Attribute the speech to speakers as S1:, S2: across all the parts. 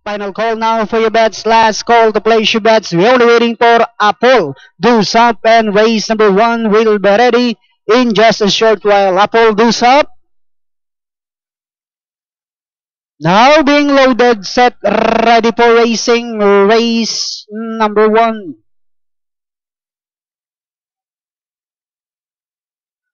S1: Final call now for your bets. Last call to place your bets. We're only waiting for Apple. Deuce up and race number 1 will be ready in just a short while. Apple, deuce up. Now being loaded, set, ready for racing. Race number 1.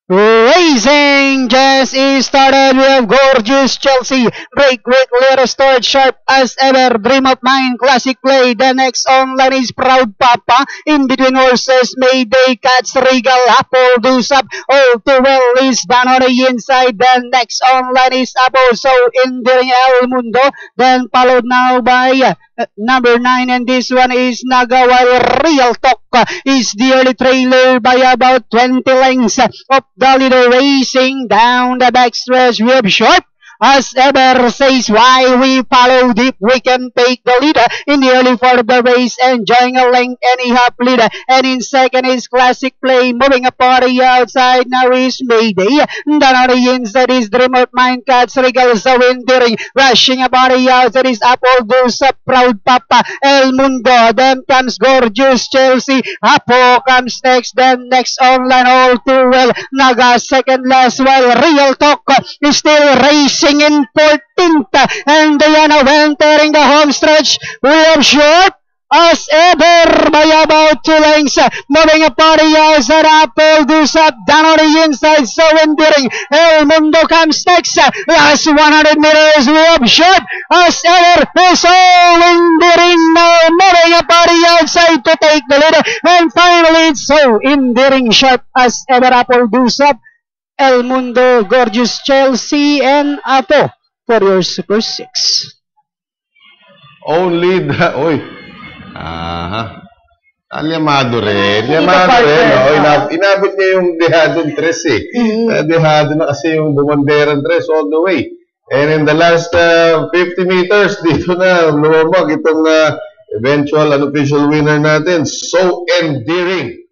S1: Racing just is started. We have Gorgeous Chelsea. Break quick, let us start sharp as ever. Dream of Mine, Classic Play. The next online is Proud Papa. In between horses, Mayday, Cats, Regal, Apple, Deuce Up. All too well is down on the inside. Then next online is Apple. So endearing El Mundo. Then followed now by number 9, and this one is Naga, while Real Talk is the early trailer by about 20 lengths of the leader. Racing down the backstretch. We have Short as ever says, why we follow deep, we can take the lead in the early part of the race, enjoying a length and a half lead. And in second is Classic Play, moving up on the outside. Now is Mayday. Down on the inside is Dream of Mine, Cats, Regal, so enduring. Rushing up on the outside is Apple, Deuce Up, Proud Papa, El Mundo. Then comes Gorgeous Chelsea. Apo comes next. Then next online, All Too Well. Naga second last, while Real Talk is still racing in 14th, and Diana entering the home stretch. We have Short as ever by about 2 lengths, moving up on the outside. Apple, Deuce Up, down on the inside, so enduring. El Mundo comes next. Last 100 meters, we have Short as ever, is all enduring now, moving up on the outside to take the lead. And finally, it's so enduring, Sharp as ever. Apple, Deuce Up, El Mundo, Gorgeous Chelsea, and Apo for your Super 6.
S2: Only the... Uy. Aha. Alyamado rin. Alyamado rin. Inabot niya yung Dehadon 3 eh. Dehadon na kasi yung Bumanderan 3 all the way. And in the last 50 meters, dito na lumabag itong eventual unofficial winner natin. So endearing.